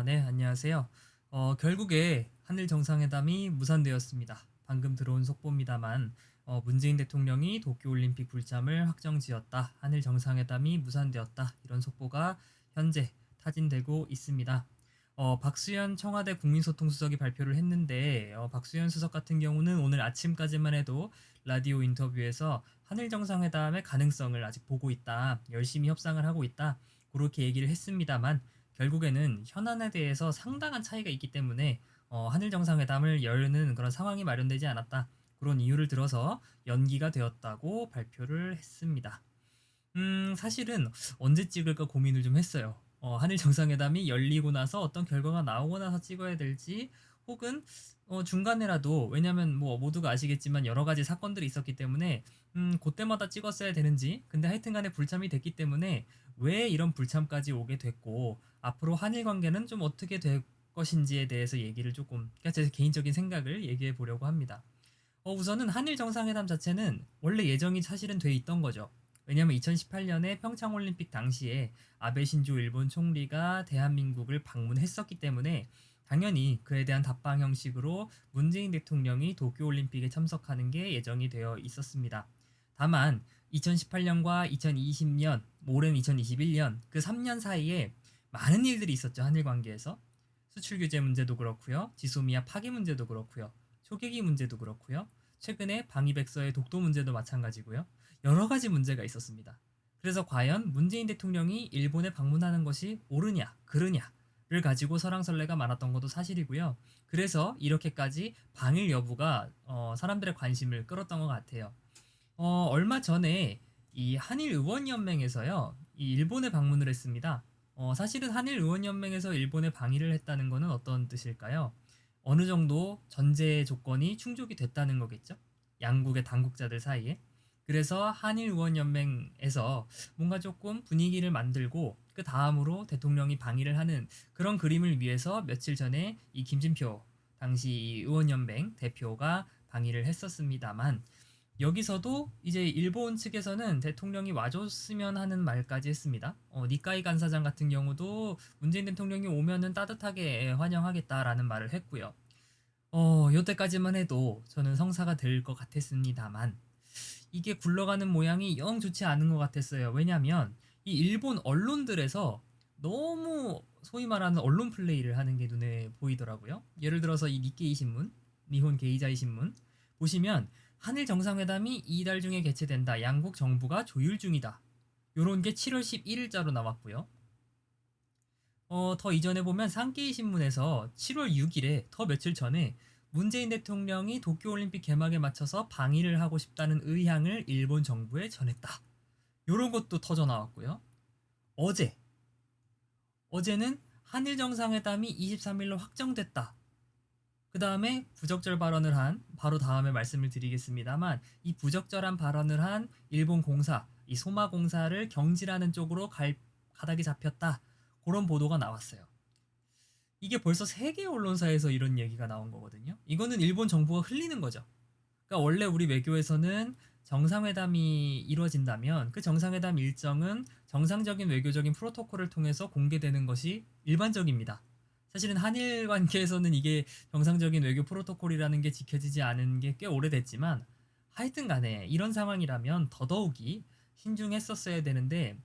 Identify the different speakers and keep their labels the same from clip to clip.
Speaker 1: 네, 안녕하세요. 결국에 한일 정상회담이 무산되었습니다. 방금 들어온 속보입니다만, 문재인 대통령이 도쿄올림픽 불참을 확정지었다. 한일 정상회담이 무산되었다. 이런 속보가 현재 타진되고 있습니다. 박수현 청와대 국민소통수석이 발표를 했는데, 박수현 수석 같은 경우는 오늘 아침까지만 해도 라디오 인터뷰에서 한일 정상회담의 가능성을 아직 보고 있다. 열심히 협상을 하고 있다. 그렇게 얘기를 했습니다만, 결국에는 현안에 대해서 상당한 차이가 있기 때문에 한일 정상회담을 여는 그런 상황이 마련되지 않았다. 그런 이유를 들어서 연기가 되었다고 발표를 했습니다. 사실은 언제 찍을까 고민을 좀 했어요. 한일 정상회담이 열리고 나서 어떤 결과가 나오고 나서 찍어야 될지, 혹은 중간에라도, 왜냐면 뭐 모두가 아시겠지만 여러 가지 사건들이 있었기 때문에 그때마다 찍었어야 되는지. 근데 하여튼간에 불참이 됐기 때문에 왜 이런 불참까지 오게 됐고, 앞으로 한일 관계는 좀 어떻게 될 것인지에 대해서 얘기를 조금, 그러니까 제 개인적인 생각을 얘기해 보려고 합니다. 우선은 한일 정상회담 자체는 원래 예정이 사실은 돼 있던 거죠. 왜냐하면 2018년에 평창올림픽 당시에 아베 신조 일본 총리가 대한민국을 방문했었기 때문에 당연히 그에 대한 답방 형식으로 문재인 대통령이 도쿄올림픽에 참석하는 게 예정이 되어 있었습니다. 다만 2018년과 2020년, 올해는 2021년 그 3년 사이에 많은 일들이 있었죠. 한일 관계에서. 수출 규제 문제도 그렇고요. 지소미아 파기 문제도 그렇고요. 초계기 문제도 그렇고요. 최근에 방위백서의 독도 문제도 마찬가지고요. 여러 가지 문제가 있었습니다. 그래서 과연 문재인 대통령이 일본에 방문하는 것이 옳으냐, 그르냐를 가지고 설왕설래가 많았던 것도 사실이고요. 그래서 이렇게까지 방일 여부가 사람들의 관심을 끌었던 것 같아요. 얼마 전에 이 한일의원연맹에서요, 이 일본에 방문을 했습니다. 사실은 한일의원연맹에서 일본에 방위를 했다는 것은 어떤 뜻일까요? 어느 정도 전제 조건이 충족이 됐다는 거겠죠? 양국의 당국자들 사이에. 그래서 한일의원연맹에서 뭔가 조금 분위기를 만들고 그 다음으로 대통령이 방위를 하는 그런 그림을 위해서 며칠 전에 이 김진표 당시 의원연맹 대표가 방위를 했었습니다만, 여기서도 이제 일본 측에서는 대통령이 와줬으면 하는 말까지 했습니다. 니카이 간사장 같은 경우도 문재인 대통령이 오면은 따뜻하게 환영하겠다라는 말을 했고요. 요때까지만 해도 저는 성사가 될 것 같았습니다만, 이게 굴러가는 모양이 영 좋지 않은 것 같았어요. 왜냐하면 이 일본 언론들에서 너무 소위 말하는 언론 플레이를 하는 게 눈에 보이더라고요. 예를 들어서 이 니케이 신문, 니혼 게이자이 신문 보시면 한일 정상회담이 이달 중에 개최된다. 양국 정부가 조율 중이다. 요런 게 7월 11일자로 나왔고요. 더 이전에 보면 산케이 신문에서 7월 6일에 더 며칠 전에 문재인 대통령이 도쿄올림픽 개막에 맞춰서 방위를 하고 싶다는 의향을 일본 정부에 전했다. 요런 것도 터져 나왔고요. 어제, 어제는 한일 정상회담이 23일로 확정됐다. 그 다음에 부적절 발언을 한, 바로 다음에 말씀을 드리겠습니다만, 이 부적절한 발언을 한 일본 공사, 이 소마 공사를 경질하는 쪽으로 가닥이 잡혔다. 그런 보도가 나왔어요. 이게 벌써 세계 언론사에서 이런 얘기가 나온 거거든요. 이거는 일본 정부가 흘리는 거죠. 그러니까 원래 우리 외교에서는 정상회담이 이루어진다면 그 정상회담 일정은 정상적인 외교적인 프로토콜을 통해서 공개되는 것이 일반적입니다. 사실은 한일 관계에서는 이게 정상적인 외교 프로토콜이라는 게 지켜지지 않은 게 꽤 오래됐지만, 하여튼 간에 이런 상황이라면 더더욱이 신중했었어야 되는데,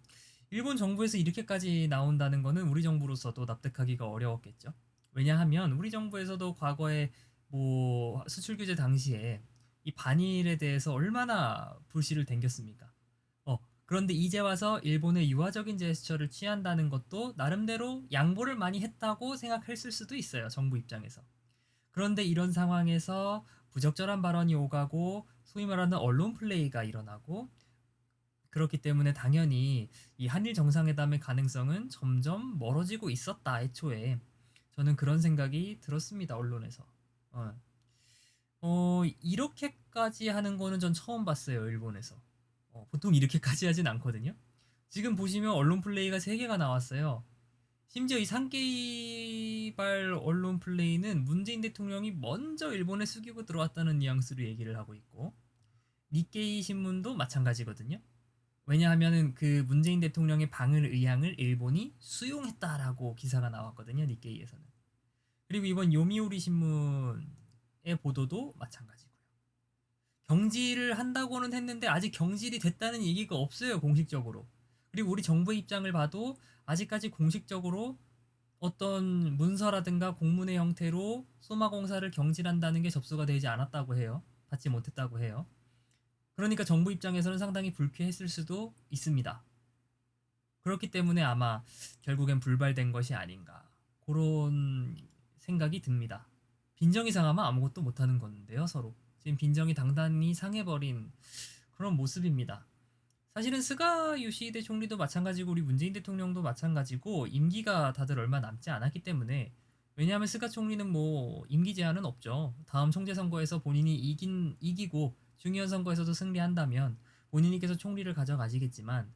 Speaker 1: 일본 정부에서 이렇게까지 나온다는 거는 우리 정부로서도 납득하기가 어려웠겠죠. 왜냐하면 우리 정부에서도 과거에 뭐 수출 규제 당시에 이 반일에 대해서 얼마나 불씨를 댕겼습니까? 그런데 이제 와서 일본의 유화적인 제스처를 취한다는 것도 나름대로 양보를 많이 했다고 생각했을 수도 있어요. 정부 입장에서. 그런데 이런 상황에서 부적절한 발언이 오가고 소위 말하는 언론 플레이가 일어나고, 그렇기 때문에 당연히 이 한일 정상회담의 가능성은 점점 멀어지고 있었다. 애초에 저는 그런 생각이 들었습니다. 언론에서. 이렇게까지 하는 거는 전 처음 봤어요. 일본에서. 보통 이렇게까지 하진 않거든요. 지금 보시면 언론 플레이가 3개가 나왔어요. 심지어 이 상계이발 언론 플레이는 문재인 대통령이 먼저 일본에 숙이고 들어왔다는 뉘앙스로 얘기를 하고 있고, 니케이 신문도 마찬가지거든요. 왜냐하면은 그 문재인 대통령의 방을 의향을 일본이 수용했다라고 기사가 나왔거든요. 니케이에서는. 그리고 이번 요미우리 신문의 보도도 마찬가지고요. 경질을 한다고는 했는데 아직 경질이 됐다는 얘기가 없어요. 공식적으로. 그리고 우리 정부의 입장을 봐도 아직까지 공식적으로 어떤 문서라든가 공문의 형태로 소마공사를 경질한다는 게 접수가 되지 않았다고 해요. 받지 못했다고 해요. 그러니까 정부 입장에서는 상당히 불쾌했을 수도 있습니다. 그렇기 때문에 아마 결국엔 불발된 것이 아닌가 그런 생각이 듭니다. 빈정이 상하면 아무것도 못하는 건데요, 서로. 지금 빈정이 단단히 상해버린 그런 모습입니다. 사실은 스가 요시히데 총리도 마찬가지고 우리 문재인 대통령도 마찬가지고 임기가 다들 얼마 남지 않았기 때문에, 왜냐하면 스가 총리는 뭐 임기 제한은 없죠. 다음 총재 선거에서 본인이 이기고 중의원 선거에서도 승리한다면 본인이 계속 총리를 가져가시겠지만,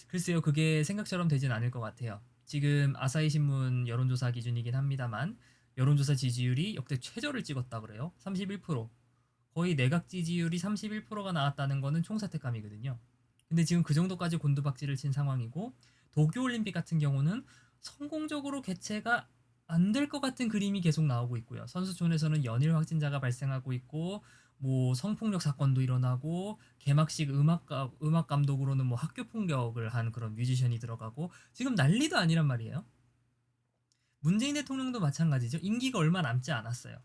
Speaker 1: 글쎄요, 그게 생각처럼 되진 않을 것 같아요. 지금 아사히 신문 여론조사 기준이긴 합니다만 여론조사 지지율이 역대 최저를 찍었다 그래요. 31%. 거의 내각 지지율이 31%가 나왔다는 거는 총사퇴감이거든요. 근데 지금 그 정도까지 곤두박질을 친 상황이고, 도쿄올림픽 같은 경우는 성공적으로 개최가 안 될 것 같은 그림이 계속 나오고 있고요. 선수촌에서는 연일 확진자가 발생하고 있고, 뭐 성폭력 사건도 일어나고, 개막식 음악 감독으로는 뭐 학교 폭력을 한 그런 뮤지션이 들어가고, 지금 난리도 아니란 말이에요. 문재인 대통령도 마찬가지죠. 임기가 얼마 남지 않았어요.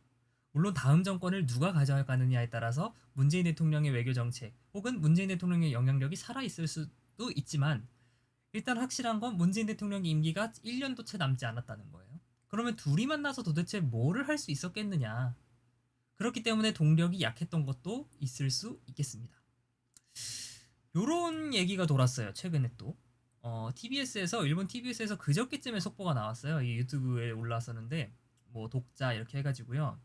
Speaker 1: 물론 다음 정권을 누가 가져가느냐에 따라서 문재인 대통령의 외교 정책 혹은 문재인 대통령의 영향력이 살아있을 수도 있지만, 일단 확실한 건 문재인 대통령의 임기가 1년도 채 남지 않았다는 거예요. 그러면 둘이 만나서 도대체 뭐를 할 수 있었겠느냐. 그렇기 때문에 동력이 약했던 것도 있을 수 있겠습니다. 요런 얘기가 돌았어요. 최근에 또. TBS에서, 일본 TBS에서 그저께쯤에 속보가 나왔어요. 이 유튜브에 올라왔었는데, 뭐 독자 이렇게 해가지고요.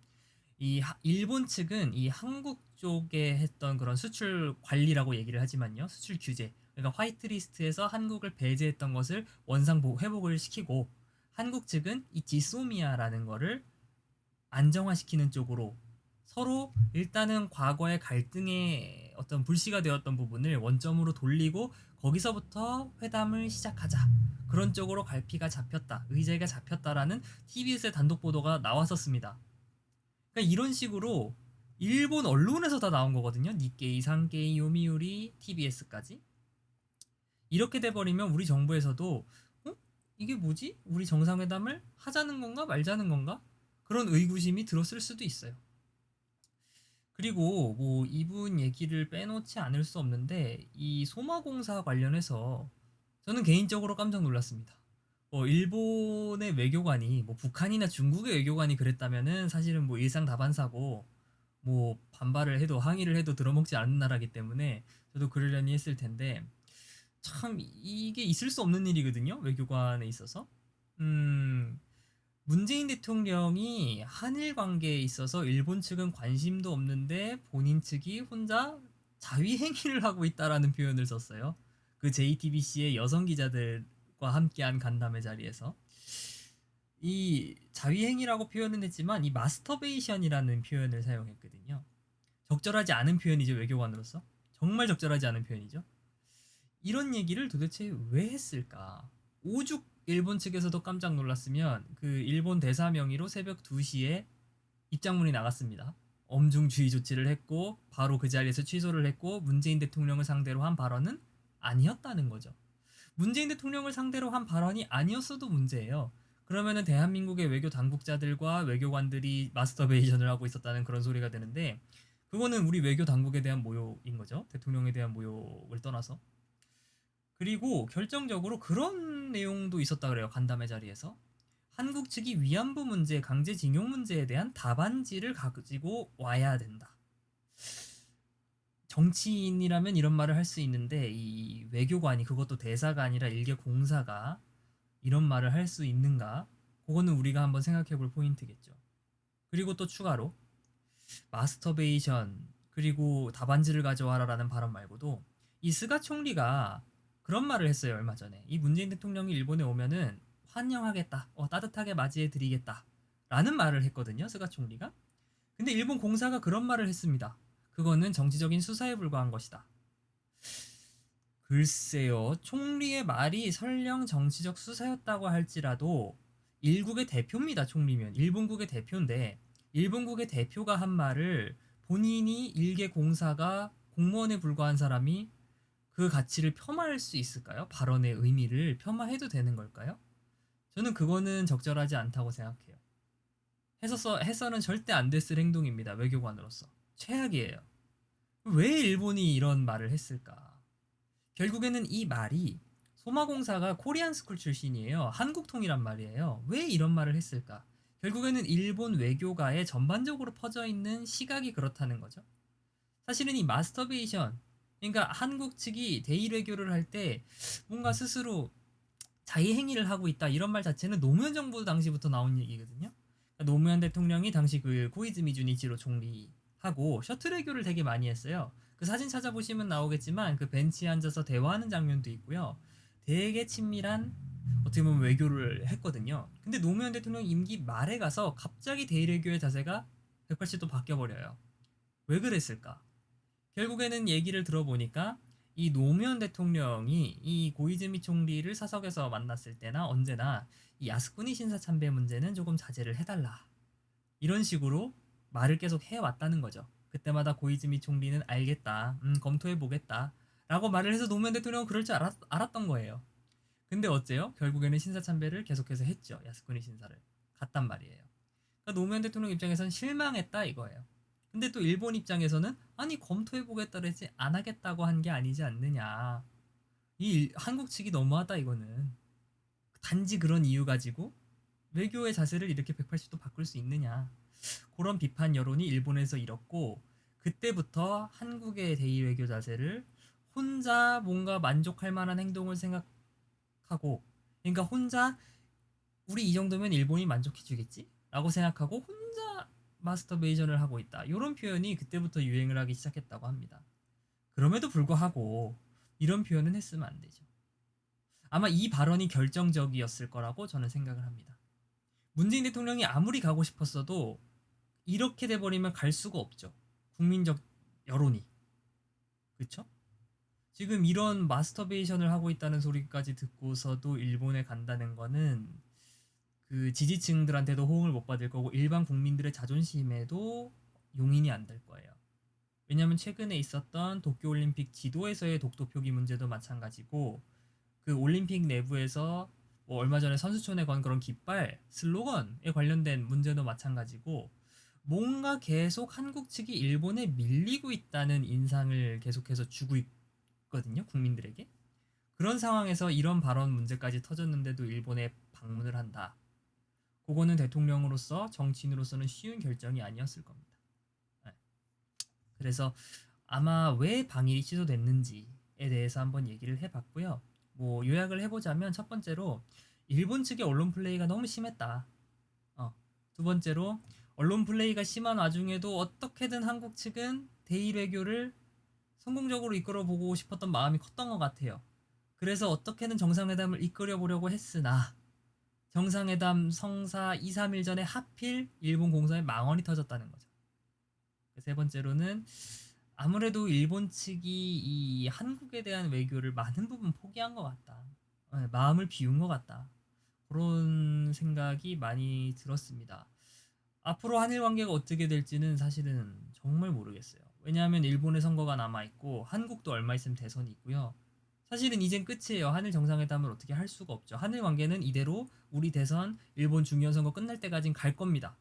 Speaker 1: 이 일본 측은 이 한국 쪽에 했던 그런 수출 관리라고 얘기를 하지만요. 수출 규제. 그러니까 화이트리스트에서 한국을 배제했던 것을 원상 회복을 시키고, 한국 측은 이 지소미아라는 거를 안정화시키는 쪽으로 서로 일단은 과거의 갈등의 어떤 불씨가 되었던 부분을 원점으로 돌리고 거기서부터 회담을 시작하자. 그런 쪽으로 갈피가 잡혔다. 의제가 잡혔다라는 TBS의 단독 보도가 나왔었습니다. 그러니까 이런 식으로 일본 언론에서 다 나온 거거든요. 니케이, 산케이, 요미우리, TBS까지. 이렇게 돼버리면 우리 정부에서도 이게 뭐지? 우리 정상회담을 하자는 건가 말자는 건가? 그런 의구심이 들었을 수도 있어요. 그리고 뭐 이분 얘기를 빼놓지 않을 수 없는데, 이 소마공사 관련해서 저는 개인적으로 깜짝 놀랐습니다. 일본의 외교관이 뭐 북한이나 중국의 외교관이 그랬다면은 사실은 뭐 일상다반사고, 뭐 반발을 해도 항의를 해도 들어먹지 않는 나라기 때문에 저도 그러려니 했을 텐데, 참 이게 있을 수 없는 일이거든요. 외교관에 있어서. 문재인 대통령이 한일 관계에 있어서 일본 측은 관심도 없는데 본인 측이 혼자 자위행위를 하고 있다라는 표현을 썼어요. 그 JTBC의 여성 기자들과 함께한 간담회 자리에서. 이 자위행위라고 표현은 했지만 이 마스터베이션이라는 표현을 사용했거든요. 적절하지 않은 표현이죠, 외교관으로서. 정말 적절하지 않은 표현이죠. 이런 얘기를 도대체 왜 했을까? 오죽 일본 측에서도 깜짝 놀랐으면 그 일본 대사 명의로 새벽 2시에 입장문이 나갔습니다. 엄중주의 조치를 했고 바로 그 자리에서 취소를 했고, 문재인 대통령을 상대로 한 발언은 아니었다는 거죠. 문재인 대통령을 상대로 한 발언이 아니었어도 문제예요. 그러면은 대한민국의 외교 당국자들과 외교관들이 마스터베이션을 하고 있었다는 그런 소리가 되는데, 그거는 우리 외교 당국에 대한 모욕인 거죠. 대통령에 대한 모욕을 떠나서. 그리고 결정적으로 그런 내용도 있었다 그래요. 간담회 자리에서. 한국 측이 위안부 문제, 강제징용 문제에 대한 답안지를 가지고 와야 된다. 정치인이라면 이런 말을 할 수 있는데, 이 외교관이, 그것도 대사가 아니라 일개 공사가 이런 말을 할 수 있는가? 그거는 우리가 한번 생각해 볼 포인트겠죠. 그리고 또 추가로 마스터베이션 그리고 답안지를 가져와라라는 발언 말고도 이 스가 총리가 그런 말을 했어요. 얼마 전에 이 문재인 대통령이 일본에 오면은 환영하겠다, 따뜻하게 맞이해 드리겠다 라는 말을 했거든요. 스가 총리가. 근데 일본 공사가 그런 말을 했습니다. 그거는 정치적인 수사에 불과한 것이다. 글쎄요. 총리의 말이 설령 정치적 수사였다고 할지라도 일국의 대표입니다. 총리면 일본국의 대표인데 일본국의 대표가 한 말을 본인이 일개 공사가 공무원에 불과한 사람이 그 가치를 폄하할 수 있을까요? 발언의 의미를 폄하해도 되는 걸까요? 저는 그거는 적절하지 않다고 생각해요. 해서는 절대 안 됐을 행동입니다. 외교관으로서. 최악이에요. 왜 일본이 이런 말을 했을까? 결국에는 이 말이 소마공사가 코리안 스쿨 출신이에요. 한국통이란 말이에요. 왜 이런 말을 했을까? 결국에는 일본 외교가에 전반적으로 퍼져 있는 시각이 그렇다는 거죠. 사실은 이 마스터베이션, 그러니까 한국 측이 대일 외교를 할 때 뭔가 스스로 자의 행위를 하고 있다 이런 말 자체는 노무현 정부 당시부터 나온 얘기거든요. 그러니까 노무현 대통령이 당시 그 고이즈미 주니치로 총리하고 셔틀 외교를 되게 많이 했어요. 그 사진 찾아보시면 나오겠지만 그 벤치에 앉아서 대화하는 장면도 있고요. 되게 친밀한 어떻게 보면 외교를 했거든요. 근데 노무현 대통령 임기 말에 가서 갑자기 대일 외교의 자세가 180도 바뀌어 버려요. 왜 그랬을까? 결국에는 얘기를 들어보니까 이 노무현 대통령이 이 고이즈미 총리를 사석에서 만났을 때나 언제나 이 야스쿠니 신사 참배 문제는 조금 자제를 해달라. 이런 식으로 말을 계속 해왔다는 거죠. 그때마다 고이즈미 총리는 알겠다, 검토해보겠다. 라고 말을 해서 노무현 대통령은 그럴 줄 알았던 거예요. 근데 어째요? 결국에는 신사 참배를 계속해서 했죠. 야스쿠니 신사를. 갔단 말이에요. 그러니까 노무현 대통령 입장에서는 실망했다 이거예요. 근데 또 일본 입장에서는 아니 검토해보겠다 그랬지 안 하겠다고 한 게 아니지 않느냐. 이 한국 측이 너무하다 이거는. 단지 그런 이유 가지고 외교의 자세를 이렇게 180도 바꿀 수 있느냐. 그런 비판 여론이 일본에서 일었고 그때부터 한국의 대의 외교 자세를 혼자 뭔가 만족할 만한 행동을 생각하고 그러니까 혼자 우리 이 정도면 일본이 만족해주겠지? 라고 생각하고 혼자 마스터베이션을 하고 있다. 이런 표현이 그때부터 유행을 하기 시작했다고 합니다. 그럼에도 불구하고 이런 표현은 했으면 안 되죠. 아마 이 발언이 결정적이었을 거라고 저는 생각을 합니다. 문재인 대통령이 아무리 가고 싶었어도 이렇게 돼버리면 갈 수가 없죠. 국민적 여론이. 그쵸? 지금 이런 마스터베이션을 하고 있다는 소리까지 듣고서도 일본에 간다는 거는 그 지지층들한테도 호응을 못 받을 거고 일반 국민들의 자존심에도 용인이 안 될 거예요. 왜냐하면 최근에 있었던 도쿄올림픽 지도에서의 독도 표기 문제도 마찬가지고 그 올림픽 내부에서 뭐 얼마 전에 선수촌에 건 그런 깃발 슬로건에 관련된 문제도 마찬가지고 뭔가 계속 한국 측이 일본에 밀리고 있다는 인상을 계속해서 주고 있거든요 국민들에게. 그런 상황에서 이런 발언 문제까지 터졌는데도 일본에 방문을 한다. 그거는 대통령으로서 정치인으로서는 쉬운 결정이 아니었을 겁니다. 네. 그래서 아마 왜 방일이 취소됐는지에 대해서 한번 얘기를 해봤고요. 뭐 요약을 해보자면 첫 번째로 일본 측의 언론 플레이가 너무 심했다. 두 번째로 언론 플레이가 심한 와중에도 어떻게든 한국 측은 대일 외교를 성공적으로 이끌어보고 싶었던 마음이 컸던 것 같아요. 그래서 어떻게든 정상회담을 이끌어보려고 했으나 정상회담 성사 2, 3일 전에 하필 일본 공사에 망언이 터졌다는 거죠. 세 번째로는 아무래도 일본 측이 이 한국에 대한 외교를 많은 부분 포기한 것 같다. 마음을 비운 것 같다. 그런 생각이 많이 들었습니다. 앞으로 한일 관계가 어떻게 될지는 사실은 정말 모르겠어요. 왜냐하면 일본의 선거가 남아있고 한국도 얼마 있으면 대선이 있고요. 사실은 이젠 끝이에요. 한일 정상회담을 어떻게 할 수가 없죠. 한일 관계는 이대로 우리 대선, 일본 중요한 선거 끝날 때까지는 갈 겁니다.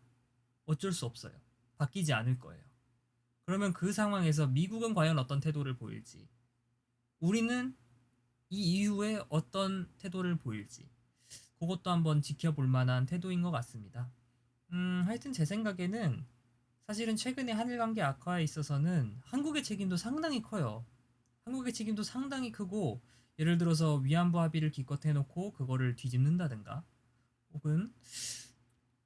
Speaker 1: 어쩔 수 없어요. 바뀌지 않을 거예요. 그러면 그 상황에서 미국은 과연 어떤 태도를 보일지, 우리는 이 이후에 어떤 태도를 보일지, 그것도 한번 지켜볼 만한 태도인 것 같습니다. 하여튼 제 생각에는 사실은 최근에 한일 관계 악화에 있어서는 한국의 책임도 상당히 커요. 한국의 책임도 상당히 크고 예를 들어서 위안부 합의를 기껏 해놓고 그거를 뒤집는다든가 혹은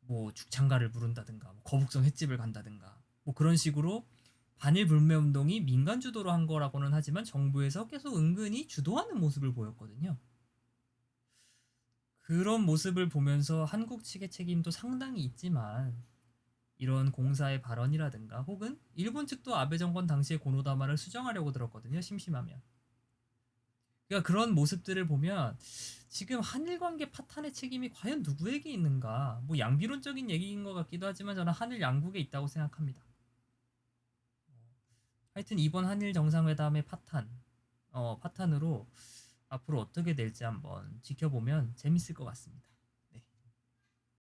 Speaker 1: 뭐 죽창가를 부른다든가 뭐 거북선 횟집을 간다든가 뭐 그런 식으로 반일 불매 운동이 민간 주도로 한 거라고는 하지만 정부에서 계속 은근히 주도하는 모습을 보였거든요. 그런 모습을 보면서 한국 측의 책임도 상당히 있지만 이런 공사의 발언이라든가 혹은 일본 측도 아베 정권 당시의 고노다마를 수정하려고 들었거든요. 심심하면. 그러니까 그런 모습들을 보면 지금 한일 관계 파탄의 책임이 과연 누구에게 있는가? 뭐 양비론적인 얘기인 것 같기도 하지만 저는 한일 양국에 있다고 생각합니다. 하여튼 이번 한일 정상회담의 파탄으로 앞으로 어떻게 될지 한번 지켜보면 재밌을 것 같습니다.